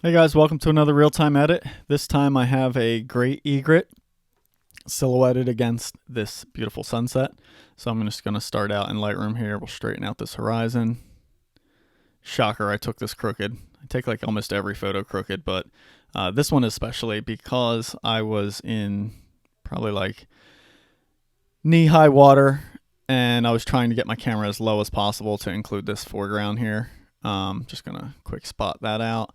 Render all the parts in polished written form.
Hey guys, welcome to another real-time edit. This time I have a Great Egret silhouetted against this beautiful sunset. So I'm just going to start out in Lightroom here. We'll straighten out this horizon. Shocker, I took this crooked. I take like almost every photo crooked, but this one especially because I was in probably like knee-high water and I was trying to get my camera as low as possible to include this foreground here. Just going to quick spot that out.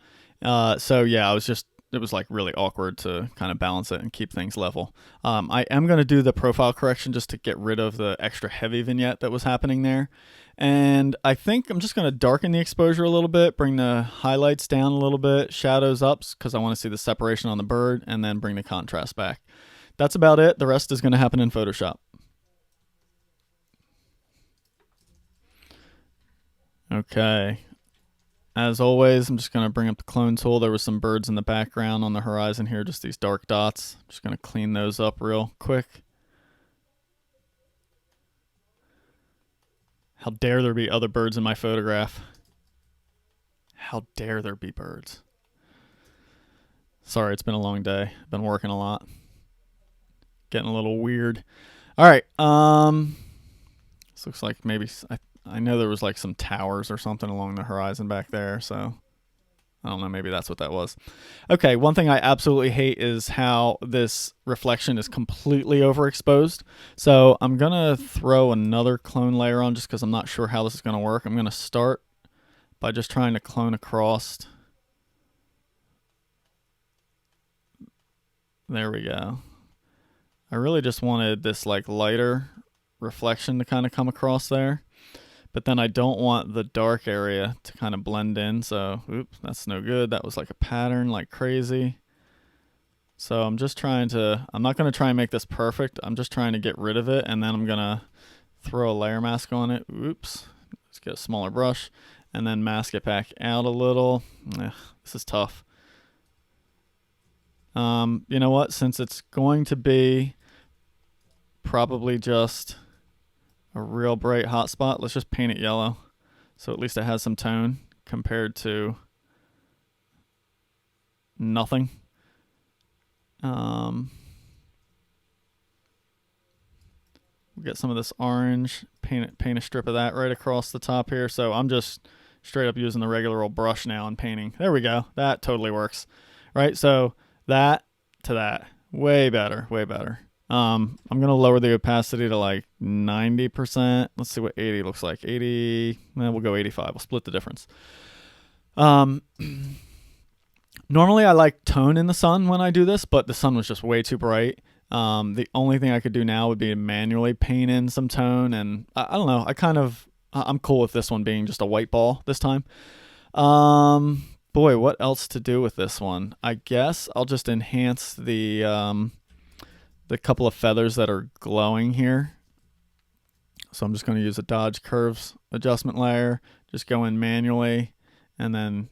So yeah, it was like really awkward to kind of balance it and keep things level. I am going to do the profile correction just to get rid of the extra heavy vignette that was happening there. And I think I'm just going to darken the exposure a little bit, bring the highlights down a little bit, shadows up because I want to see the separation on the bird, and then bring the contrast back. That's about it. The rest is going to happen in Photoshop. Okay. As always, I'm just going to bring up the clone tool. There was some birds in the background on the horizon here, just these dark dots. I'm just going to clean those up real quick. How dare there be other birds in my photograph? How dare there be birds? Sorry, it's been a long day. I've been working a lot. Getting a little weird. All right. This looks like maybe I know there was like some towers or something along the horizon back there, so I don't know, maybe that's what that was. Okay, one thing I absolutely hate is how this reflection is completely overexposed. So I'm going to throw another clone layer on just because I'm not sure how this is going to work. I'm going to start by just trying to clone across. There we go. I really just wanted this like lighter reflection to kind of come across there. But then I don't want the dark area to kind of blend in. So, oops, that's no good. That was like a pattern like crazy. So I'm just trying to, I'm not going to try and make this perfect. I'm just trying to get rid of it. And then I'm going to throw a layer mask on it. Oops. Let's get a smaller brush. And then mask it back out a little. This is tough. You know what? Since it's going to be probably just a real bright hot spot, let's just paint it yellow. So at least it has some tone compared to nothing. We'll get some of this orange, paint a strip of that right across the top here. So I'm just straight up using the regular old brush now and painting. There we go. That totally works. Right? So that to that. Way better, way better. I'm going to lower the opacity to like 90%. Let's see what 80 looks like. 80, we'll go 85. We'll split the difference. Normally I like tone in the sun when I do this, but the sun was just way too bright. The only thing I could do now would be to manually paint in some tone, and I don't know. I'm cool with this one being just a white ball this time. Boy, what else to do with this one? I guess I'll just enhance the couple of feathers that are glowing here. So I'm just going to use a Dodge Curves adjustment layer, just go in manually, and then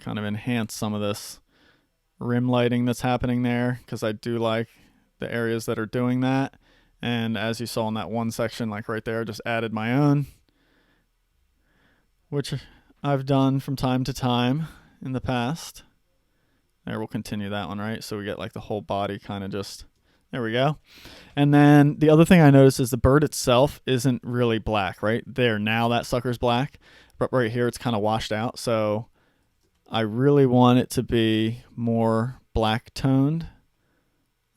kind of enhance some of this rim lighting that's happening there, because I do like the areas that are doing that. And as you saw in that one section, like right there, I just added my own, which I've done from time to time in the past. There, we'll continue that one, right? So we get like the whole body kind of just, there we go. And then the other thing I noticed is the bird itself isn't really black, right? There, now that sucker's black, but right here it's kind of washed out. So I really want it to be more black toned.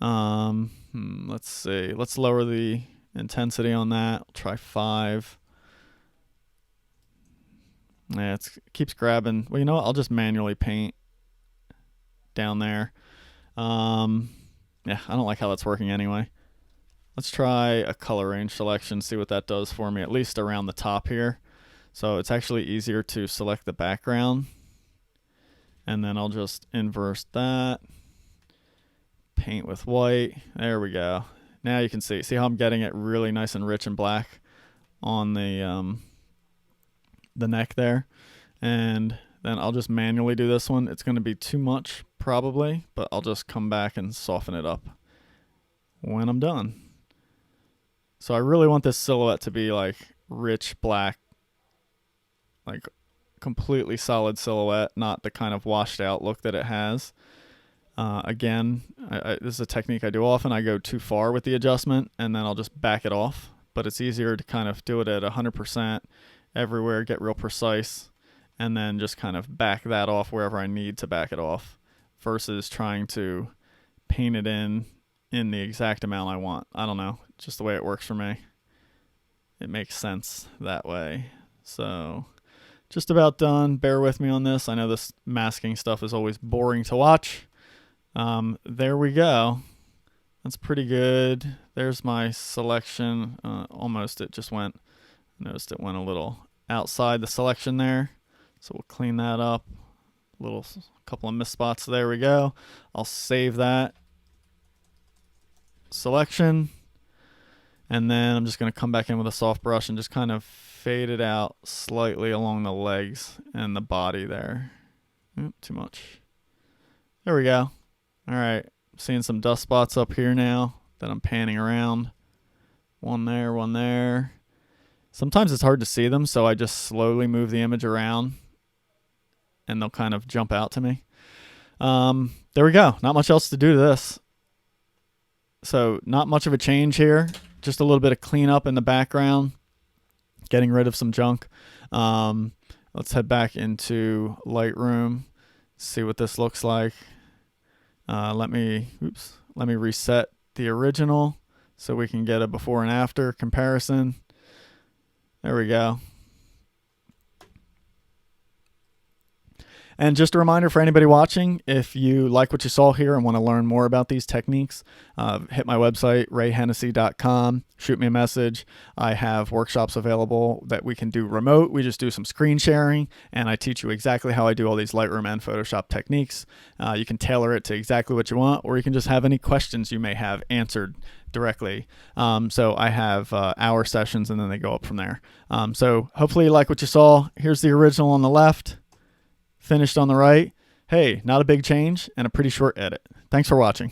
Let's see. Let's lower the intensity on that. We'll try 5. Yeah, it keeps grabbing. Well, you know what? I'll just manually paint down there. Yeah, I don't like how that's working anyway. Let's try a color range selection, see what that does for me, at least around the top here. So it's actually easier to select the background. And then I'll just inverse that. Paint with white. There we go. Now you can see how I'm getting it really nice and rich and black on the neck there. And then I'll just manually do this one. It's going to be too much probably, but I'll just come back and soften it up when I'm done. So I really want this silhouette to be like rich black, like completely solid silhouette, not the kind of washed out look that it has. Again, this is a technique I do often. I go too far with the adjustment and then I'll just back it off, but it's easier to kind of do it at 100% everywhere, get real precise, and then just kind of back that off wherever I need to back it off versus trying to paint it in the exact amount I want. I don't know, just the way it works for me. It makes sense that way. So just about done. Bear with me on this. I know this masking stuff is always boring to watch. There we go. That's pretty good. There's my selection. Almost it just went, noticed it went a little outside the selection there. So we'll clean that up. Couple of missed spots. There we go. I'll save that selection. And then I'm just going to come back in with a soft brush and just kind of fade it out slightly along the legs and the body there. Too much. There we go. All right. Seeing some dust spots up here now that I'm panning around. One there, one there. Sometimes it's hard to see them, so I just slowly move the image around and they'll kind of jump out to me. There we go. Not much else to do to this. So not much of a change here. Just a little bit of cleanup in the background, getting rid of some junk. Let's head back into Lightroom, see what this looks like. Let me reset the original so we can get a before and after comparison. There we go. And just a reminder for anybody watching, if you like what you saw here and want to learn more about these techniques, hit my website, rayhennessy.com, shoot me a message. I have workshops available that we can do remote. We just do some screen sharing, and I teach you exactly how I do all these Lightroom and Photoshop techniques. You can tailor it to exactly what you want, or you can just have any questions you may have answered directly. So I have hour sessions, and then they go up from there. So hopefully you like what you saw. Here's the original on the left. Finished on the right. Hey, not a big change and a pretty short edit. Thanks for watching.